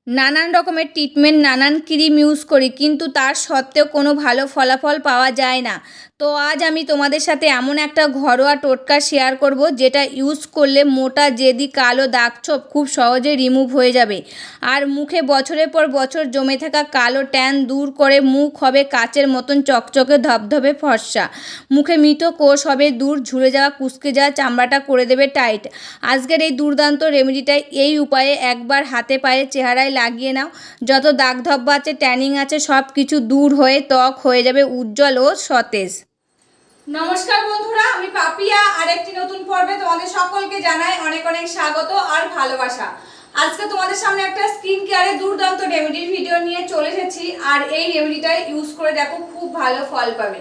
নানান রকমের ট্রিটমেন্ট নানান ক্রিম ইউজ করি, কিন্তু তার সত্ত্বেও কোনো ভালো ফলাফল পাওয়া যায় না। তো আজ আমি তোমাদের সাথে এমন একটা ঘরোয়া টোটকা শেয়ার করব, যেটা ইউজ করলে মোটা জেদি কালো দাগছোপ খুব সহজে রিমুভ হয়ে যাবে। আর মুখে বছরের পর বছর জমে থাকা কালো ট্যান দূর করে মুখ হবে কাচের মতন চকচকে ধবধবে ফর্সা। মুখে মৃত কোষ হবে দূর, ঝুলে যাওয়া কুঁচকে যাওয়া চামড়াটা করে দেবে টাইট। আজকের এই দুর্দান্ত রেমেডিটা এই উপায়ে একবার হাতে পায়ে চেহারায় লাগিয়ে নাও। যত দাগ ধব্বা আছে, ট্যানিং আছে, সব কিছু দূর হয়ে ত্বক হয়ে যাবে উজ্জ্বল ও সতেজ। নমস্কার বন্ধুরা, আমি পাপিয়া আর একটি নতুন পর্বে তোমাদের সকলকে জানাই অনেক অনেক স্বাগত আর ভালোবাসা। আজকে তোমাদের সামনে একটা স্কিন কেয়ারের দুর্দান্ত রেমেডির ভিডিও নিয়ে চলে এসেছি। আর এই রেমেডিটা ইউজ করে দেখো, খুব ভালো ফল পাবে।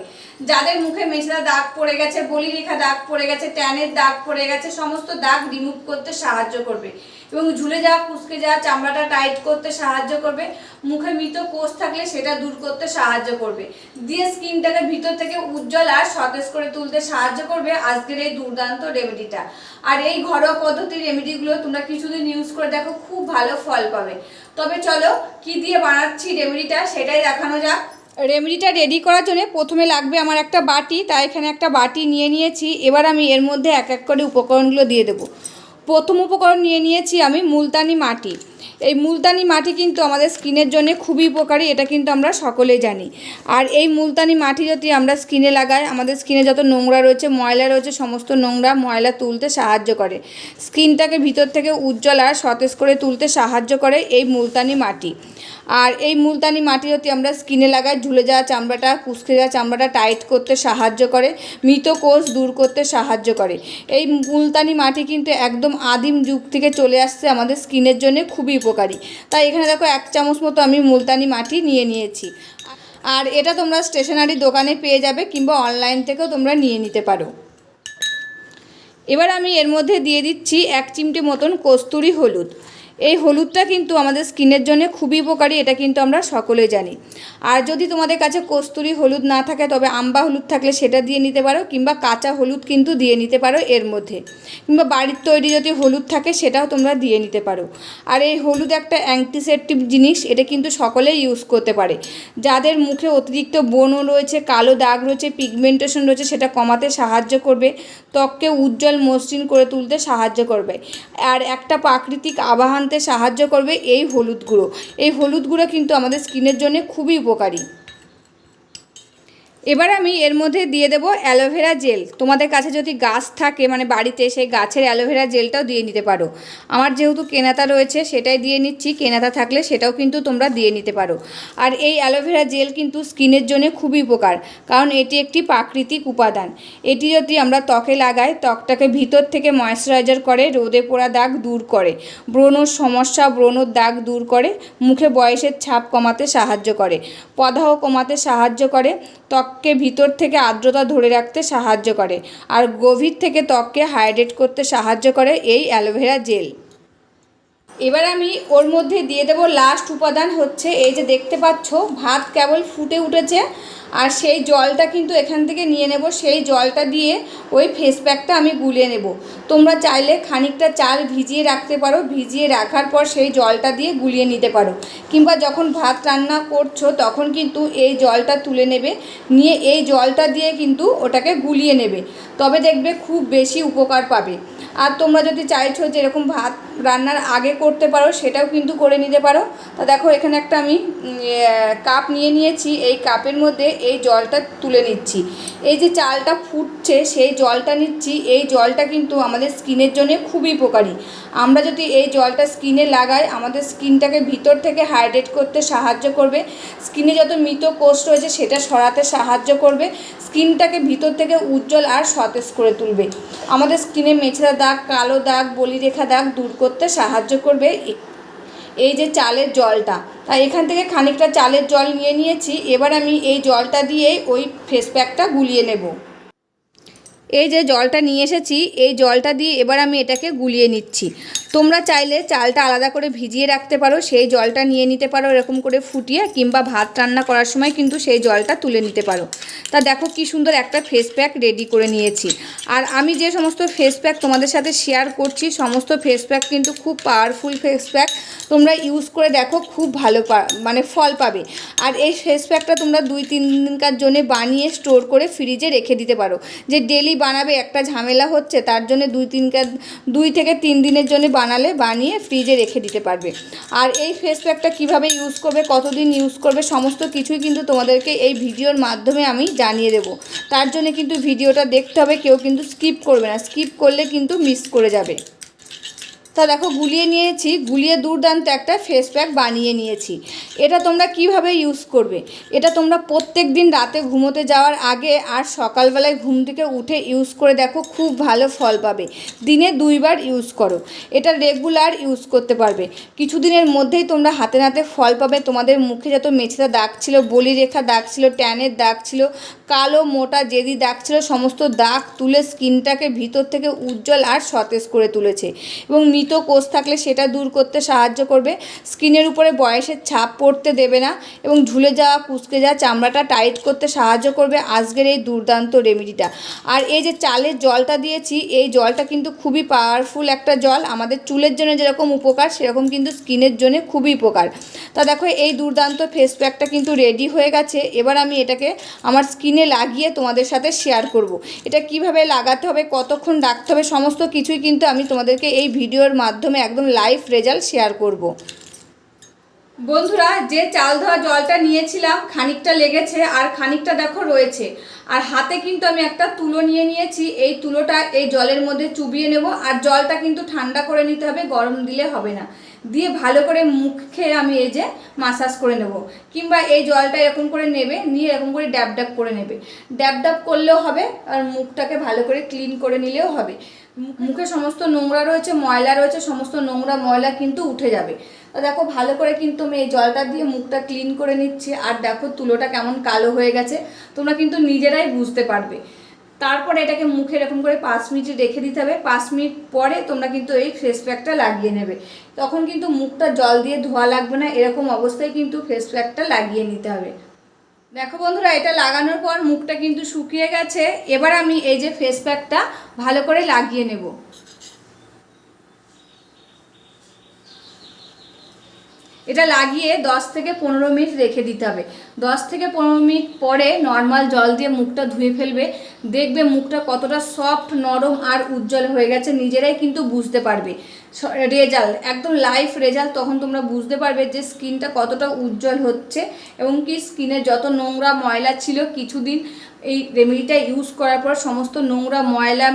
যাদের মুখে মেচেদা দাগ পড়ে গেছে, বলি রেখা দাগ পড়ে গেছে, ট্যানের দাগ পড়ে গেছে, সমস্ত দাগ রিমুভ করতে সাহায্য করবে এবং ঝুলে যাওয়া কুঁচকে যাওয়া চামড়াটা টাইট করতে সাহায্য করবে। মুখে মৃত কোষ থাকলে সেটা দূর করতে সাহায্য করবে, দিয়ে স্কিনটাকে ভিতর থেকে উজ্জ্বল আর সতেজ করে তুলতে সাহায্য করবে আজকের এই দুর্দান্ত রেমেডিটা। আর এই ঘরোয়া পদ্ধতির রেমেডিগুলো তোমরা কিছুদিন ইউজ করে দেখো, খুব ভালো ফল পাবে। তবে চলো কি দিয়ে বানাচ্ছি রেমেডিটা সেটাই দেখানো যাক। রেমেডিটা রেডি করার জন্য প্রথমে লাগবে আমার একটা বাটি, তাই এখানে একটা বাটি নিয়ে নিয়েছি। এবার আমি এর মধ্যে এক এক করে উপকরণগুলো দিয়ে দেবো। প্রথম উপকরণ নিয়ে নিয়েছি আমি মুলতানি মাটি। এই মুলতানি মাটি কিন্তু আমাদের স্কিনের জন্য খুবই উপকারী, এটা কিন্তু আমরা সকলেই জানি। আর এই মুলতানি মাটি যদি আমরা স্কিনে লাগাই, আমাদের স্কিনে যত নোংরা রয়েছে, ময়লা রয়েছে, সমস্ত নোংরা ময়লা তুলতে সাহায্য করে। স্কিনটাকে ভিতর থেকে উজ্জ্বল আর সতেজ করে তুলতে সাহায্য করে এই মুলতানি মাটি। আর এই মুলতানি মাটি যদি আমরা স্কিনে লাগাই, ঝুলে যাওয়া চামড়াটা, কুঁচকে যাওয়া চামড়াটা টাইট করতে সাহায্য করে, মৃত কোষ দূর করতে সাহায্য করে। এই মুলতানি মাটি কিন্তু একদম আদিম যুগ থেকে চলে আসছে, আমাদের স্কিনের জন্য খুবই উপকারী। তাই এখানে দেখো 1 চামচ মতো আমি মুলতানি মাটি নিয়ে নিয়েছি। আর এটা তোমরা স্টেশনারি দোকানে পেয়ে যাবে, কিংবা অনলাইন থেকেও তোমরা নিয়ে নিতে পারো। এবার আমি এর মধ্যে দিয়ে দিচ্ছি 1 চিমটে মতন কস্তুরি হলুদ। এই হলুদটা কিন্তু আমাদের স্কিনের জন্য খুবই উপকারী, এটা কিন্তু আমরা সকলেই জানি। আর যদি তোমাদের কাছে কস্তুরি হলুদ না থাকে, তবে আম্বা হলুদ থাকলে সেটা দিয়ে নিতে পারো, কিংবা কাঁচা হলুদ কিন্তু দিয়ে নিতে পারো এর মধ্যে, কিংবা বাড়ির তৈরি যদি হলুদ থাকে সেটাও তোমরা দিয়ে নিতে পারো। আর এই হলুদ একটা অ্যান্টিসেপটিক জিনিস, এটা কিন্তু সকলেই ইউজ করতে পারে। যাদের মুখে অতিরিক্ত ব্রণ রয়েছে, কালো দাগ রয়েছে, পিগমেন্টেশন রয়েছে, সেটা কমাতে সাহায্য করবে, ত্বককে উজ্জ্বল মসৃণ করে তুলতে সাহায্য করবে। আর একটা প্রাকৃতিক আভা আনতে সাহায্য করবে এই হলুদ গুঁড়ো। এই হলুদ গুঁড়ো কিন্তু আমাদের স্কিনের জন্য খুবই উপকারী। এবার আমি এর মধ্যে দিয়ে দেবো অ্যালোভেরা জেল। তোমাদের কাছে যদি গাছ থাকে, মানে বাড়িতে, সেই গাছের অ্যালোভেরা জেলটাও দিয়ে নিতে পারো। আমার যেহেতু কেনাতা রয়েছে সেটাই দিয়ে নিচ্ছি, কেনাতা থাকলে সেটাও কিন্তু তোমরা দিয়ে নিতে পারো। আর এই অ্যালোভেরা জেল কিন্তু স্কিনের জন্য খুবই উপকার, কারণ এটি একটি প্রাকৃতিক উপাদান। এটি যদি আমরা ত্বকে লাগাই, ত্বকটাকে ভিতর থেকে ময়েশ্চারাইজার করে, রোদে পোড়া দাগ দূর করে, ব্রণর সমস্যা, ব্রণর দাগ দূর করে, মুখে বয়সের ছাপ কমাতে সাহায্য করে, প্রদাহ কমাতে সাহায্য করে, ত্বককে ভিতর থেকে আর্দ্রতা ধরে রাখতে সাহায্য করে, আর গভীর থেকে ত্বককে হাইড্রেট করতে সাহায্য করে এই অ্যালোভেরা জেল। এবার আমি ওর মধ্যে দিয়ে দেবো লাস্ট উপাদান, হচ্ছে এই যে দেখতে পাচ্ছ ভাত কেবল ফুটে উঠেছে, আর সেই জলটা কিন্তু এখান থেকে নিয়ে নেব। সেই জলটা দিয়ে ওই ফেস প্যাকটা আমি গুলিয়ে নেব। তোমরা চাইলে খানিকটা চাল ভিজিয়ে রাখতে পারো, ভিজিয়ে রাখার পর সেই জলটা দিয়ে গুলিয়ে নিতে পারো, কিংবা যখন ভাত রান্না করছো তখন কিন্তু এই জলটা তুলে নেবে, নিয়ে এই জলটা দিয়ে কিন্তু ওটাকে গুলিয়ে নেবে, তবে দেখবে খুব বেশি উপকার পাবে। আর তোমরা যদি চাইছো যে এরকম ভাত রান্নার আগে করতে পারো, সেটাও কিন্তু করে নিতে পারো। তা দেখো এখানে একটা আমি কাপ নিয়ে নিয়েছি, এই কাপের মধ্যে এই জলটা তুলে নিচ্ছি। এই যে চালটা ফুটছে সেই জলটা নিচ্ছি, এই জলটা কিন্তু আমাদের স্কিনের জন্য খুবই উপকারী। আমরা যদি এই জলটা স্কিনে লাগাই, আমাদের স্কিনটাকে ভিতর থেকে হাইড্রেট করতে সাহায্য করবে, স্কিনে যত মৃত কোষ রয়েছে সেটা সরাতে সাহায্য করবে, স্কিনটাকে ভিতর থেকে উজ্জ্বল আর সতেজ করে তুলবে, আমাদের স্কিনে মেচেদা দাগ, কালো দাগ, বলি রেখা দাগ দূর করতে সাহায্য করবে এই যে চালের জলটা। তাই এখান থেকে খানিকটা চালের জল নিয়ে নিয়েছি। এবার আমি এই জলটা দিয়ে ওই ফেস প্যাকটা গুলিয়ে নেব। এই যে জলটা নিয়ে এসেছি, এই জলটা দিয়ে এবার আমি এটাকে গুলিয়ে নিচ্ছি। তোমরা চাইলে চালটা আলাদা করে ভিজিয়ে রাখতে পারো, সেই জলটা নিয়ে নিতে পারো এরকম করে ফুটিয়ে, কিংবা ভাত রান্না করার সময় কিন্তু সেই জলটা তুলে নিতে পারো। তা দেখো কি সুন্দর একটা ফেস প্যাক রেডি করে নিয়েছি। আর আমি যে সমস্ত ফেস প্যাক তোমাদের সাথে শেয়ার করছি, সমস্ত ফেস প্যাক কিন্তু খুব পাওয়ারফুল ফেস প্যাক। তোমরা ইউজ করে দেখো, খুব ভালো মানে ফল পাবে। আর এই ফেস প্যাকটা তোমরা 2-3 দিনকার জন্য বানিয়ে স্টোর করে ফ্রিজে রেখে দিতে পারো। যে ডেলি বানাবে একটা ঝামেলা হচ্ছে, তার জন্য 2 থেকে 3 দিনের জন্য বানিয়ে ফ্রিজে রেখে দিতে পারবে। আর এই ফেস প্যাকটা কীভাবে ইউজ করবে, কতদিন ইউজ করবে, সমস্ত কিছুই কিন্তু তোমাদেরকে এই ভিডিওর মাধ্যমে আমি জানিয়ে দেবো। তার জন্য কিন্তু ভিডিওটা দেখতে হবে, কেউ কিন্তু স্কিপ করবে না, স্কিপ করলে কিন্তু মিস করে যাবে। তা দেখো গুলিয়ে নিয়েছি, গুলিয়ে দুর্দান্ত একটা ফেস প্যাক বানিয়ে নিয়েছি। এটা তোমরা কিভাবে ইউজ করবে, এটা তোমরা প্রত্যেক দিন রাতে ঘুমোতে যাওয়ার আগে আর সকালবেলায় ঘুম থেকে উঠে ইউজ করে দেখো, খুব ভালো ফল পাবে। দিনে 2 বার ইউজ করো, এটা রেগুলার ইউজ করতে পারবে। কিছুদিনের মধ্যেই তোমরা হাতে নাতে ফল পাবে। তোমাদের মুখে যত মেছেদা দাগ ছিল, বলিরেখা দাগ ছিল, ট্যানের দাগ ছিল, কালো মোটা জেদি দাগ ছিল, সমস্ত দাগ তুলে স্কিনটাকে ভিতর থেকে উজ্জ্বল আর সতেজ করে তুলেছে। এবং মৃত কোষ থাকলে সেটা দূর করতে সাহায্য করবে। স্কিনের উপরে বয়সের ছাপ পড়তে দেবে না এবং ঝুলে যাওয়া কুঁচকে যাওয়া চামড়াটা টাইট করতে সাহায্য করবে আজকের এই দুর্দান্ত রেমেডিটা। আর এই যে চালের জলটা দিয়েছি, এই জলটা কিন্তু খুবই পাওয়ারফুল একটা জল। আমাদের চুলের জন্য যেরকম উপকার, সেরকম কিন্তু স্কিনের জন্য খুবই উপকার। তা দেখো এই দুর্দান্ত ফেস প্যাকটা কিন্তু রেডি হয়ে গেছে। এবার আমি এটাকে আমার স্কিনে লাগিয়ে তোমাদের সাথে শেয়ার করব। এটা কিভাবে লাগাতে হবে, কতক্ষণ রাখতে হবে, সমস্ত কিছুই কিন্তু আমি তোমাদেরকে এই ভিডিওর মাধ্যমে একদম লাইভ রেজাল্ট শেয়ার করব। বন্ধুরা, যে চাল ধোয়া জলটা নিয়েছিলাম, খানিকটা লেগেছে আর খানিকটা দেখো রয়েছে। আর হাতে কিন্তু আমি একটা তুলো নিয়ে নিয়েছি। এই তুলোটা এই জলের মধ্যে চুবিয়ে নেব। আর জলটা কিন্তু ঠান্ডা করে নিতে হবে, গরম দিলে হবে না। দিয়ে ভালো করে মুখে আমি এই যে মাসাজ করে নেব, কিংবা এই জলটা এরকম করে নেবে, নিয়ে এরকম করে ড্যাব ড্যাব করে নেবে। ড্যাব ড্যাব করলেও হবে, আর মুখটাকে ভালো করে ক্লিন করে নিলেও হবে। মুখে সমস্ত নোংরা রয়েছে, ময়লা রয়েছে, সমস্ত নোংরা ময়লা কিন্তু উঠে যাবে। তো দেখো ভালো করে কিন্তু আমি এই জলটা দিয়ে মুখটা ক্লিন করে নিচ্ছি। আর দেখো তুলোটা কেমন কালো হয়ে গেছে, তোমরা কিন্তু নিজেরাই বুঝতে পারবে। তারপরে এটাকে মুখে এরকম করে 5 মিনিট রেখে দিতে হবে। 5 মিনিট পরে তোমরা কিন্তু এই ফেস প্যাকটা লাগিয়ে নেবে। তখন কিন্তু মুখটা জল দিয়ে ধোয়া লাগবে না, এরকম অবস্থায় কিন্তু ফেস প্যাকটা লাগিয়ে নিতে হবে। দেখো বন্ধুরা, এটা লাগানোর পর মুখটা কিন্তু শুকিয়ে গেছে। এবার আমি এই যে ফেস প্যাকটা ভালো করে লাগিয়ে নেব। এটা লাগিয়ে 10 থেকে 15 মিনিট রেখে দিতে হবে। 10 থেকে 15 মিনিট পরে নর্মাল জল দিয়ে মুখটা ধুয়ে ফেলবে। দেখবে মুখটা কতটা সফট, নরম আর উজ্জ্বল হয়ে গেছে, নিজেরাই কিন্তু বুঝতে পারবে। রেজাল্ট একদম লাইভ রেজাল্ট, তখন তোমরা বুঝতে পারবে যে স্কিনটা কতটা উজ্জ্বল হচ্ছে এবং কি স্কিনে যত নোংরা ময়লা ছিল, কিছুদিন এই রেমেডিটা ইউজ করার পর সমস্ত নোংরা ময়লা,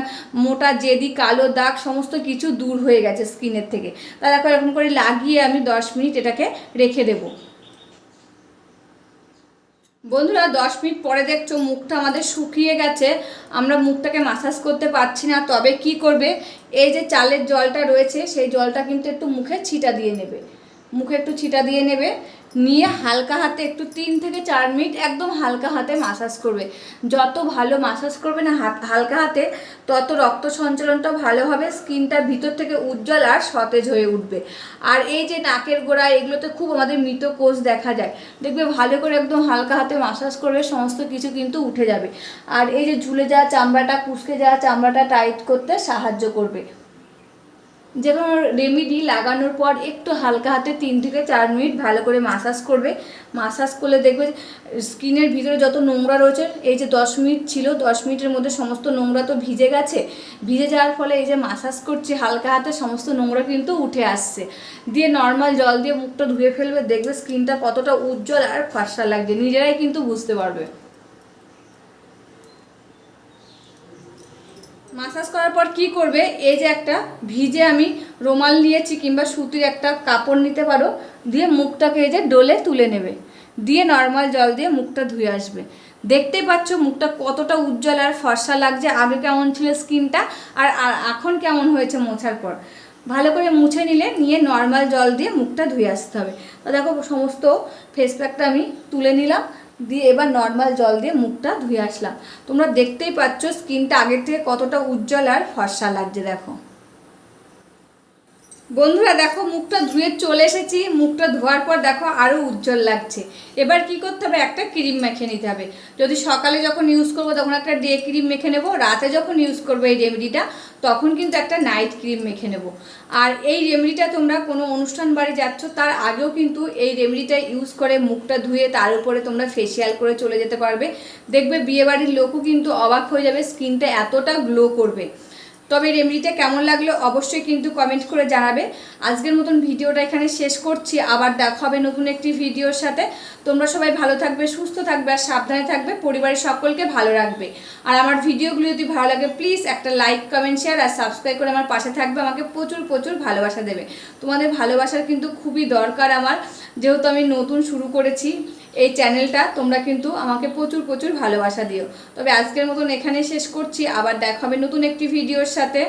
মোটা জেদি, কালো দাগ সমস্ত কিছু দূর হয়ে গেছে স্কিনের থেকে। তারপর এরকম করে লাগিয়ে আমি 10 মিনিট এটাকে রেখে দেব। বন্ধুরা 10 মিনিট পরে দেখছো মুখটা আমাদের শুকিয়ে গেছে, আমরা মুখটাকে মাসাজ করতে পারছি না। তবে কি করবে, এই যে চালের জলটা রয়েছে, সেই জলটা কিন্তু একটু মুখে ছিটা দিয়ে নেবে। মুখে একটু ছিটা দিয়ে নেবে, নিয়ে হালকা হাতে একটু 3 থেকে 4 মিনিট একদম হালকা হাতে মাসাজ করবে। যত ভালো মাসাজ করবে না হালকা হাতে, তত রক্ত সঞ্চালনটা ভালো হবে, স্কিনটা ভিতর থেকে উজ্জ্বল আর সতেজ হয়ে উঠবে। আর এই যে নাকের গোড়া, এগুলোতে খুব আমাদের মৃত কোষ দেখা যায়, দেখবে ভালো করে একদম হালকা হাতে মাসাজ করবে, সমস্ত কিছু কিন্তু উঠে যাবে। আর এই যে ঝুলে যাওয়া চামড়াটা, কুঁচকে যাওয়া চামড়াটা টাইট করতে সাহায্য করবে। যে কোনো রেমেডি লাগানোর পর একটু হালকা হাতে 3 থেকে 4 মিনিট ভালো করে মাসাজ করবে। মাসাজ করলে দেখবে স্কিনের ভিতরে যত নোংরা রয়েছে, এই যে 10 মিনিট ছিল, 10 মিনিটের মধ্যে সমস্ত নোংরা তো ভিজে গেছে। ভিজে যাওয়ার ফলে এই যে মাসাজ করছি হালকা হাতে, সমস্ত নোংরা কিন্তু উঠে আসছে। দিয়ে নর্মাল জল দিয়ে মুখটা ধুয়ে ফেলবে, দেখবে স্কিনটা কতটা উজ্জ্বল আর ফর্সা লাগছে, নিজেরাই কিন্তু বুঝতে পারবে। মাসাজ করার পর কি করবে, এই যে একটা ভিজে আমি রুমাল নিয়েছি, কিংবা সুতির একটা কাপড় নিতে পারো, দিয়ে মুখটাকে এই যে ডলে তুলে নেবে, দিয়ে নর্মাল জল দিয়ে মুখটা ধুয়ে আসবে। দেখতেই পাচ্ছ মুখটা কতটা উজ্জ্বল আর ফর্সা লাগছে। আগে কেমন ছিল স্কিনটা আর এখন কেমন হয়েছে মোছার পর। ভালো করে মুছে নিয়ে নর্মাল জল দিয়ে মুখটা ধুয়ে আসতে হবে। তো দেখো সমস্ত ফেস প্যাকটা আমি তুলে নিলাম, দিয়ে এবার নর্মাল জল দিয়ে মুখটা ধুয়ে আসলাম। তোমরা দেখতেই পাচ্ছ স্কিনটা আগের থেকে কতটা উজ্জ্বল আর ফর্সা লাগছে। দেখো বন্ধুরা, দেখো মুখটা ধুয়ে চলে এসেছি। মুখটা ধোয়ার পর দেখো আরও উজ্জ্বল লাগছে। এবার কি করতে হবে, একটা ক্রিম মেখে নিতে হবে। যদি সকালে যখন ইউজ করবো তখন একটা ডে ক্রিম মেখে নেবো, রাতে যখন ইউজ করবো এই রেমেডিটা তখন কিন্তু একটা নাইট ক্রিম মেখে নেবো। আর এই রেমেডিটা তোমরা কোনো অনুষ্ঠান বাড়ি যাচ্ছ তার আগেও কিন্তু এই রেমেডিটা ইউজ করে মুখটা ধুয়ে তার উপরে তোমরা ফেসিয়াল করে চলে যেতে পারবে। দেখবে বিয়েবাড়ির লোকও কিন্তু অবাক হয়ে যাবে, স্কিনটা এতটা গ্লো করবে। তবে রেমেডিটা কেমন লাগলো অবশ্যই কিন্তু কমেন্ট করে জানাবে। আজকের মতন ভিডিওটা এখানে শেষ করছি, আবার দেখা হবে নতুন একটি ভিডিওর সাথে। তোমরা সবাই ভালো থাকবে, সুস্থ থাকবে আর সাবধানে থাকবে, পরিবারের সকলকে ভালো রাখবে। আর আমার ভিডিওগুলো যদি ভালো লাগে প্লিজ একটা লাইক, কমেন্ট, শেয়ার আর সাবস্ক্রাইব করে আমার পাশে থাকবে। আমাকে প্রচুর প্রচুর ভালোবাসা দেবে। তোমাদের ভালোবাসার কিন্তু খুবই দরকার আমার, যেহেতু আমি নতুন শুরু করেছি এই চ্যানেলটা। তোমরা কিন্তু আমাকে প্রচুর প্রচুর ভালোবাসা দিও। তবে আজকের মতন এখানে শেষ করছি, আবার দেখা হবে নতুন একটি ভিডিওর সাথে।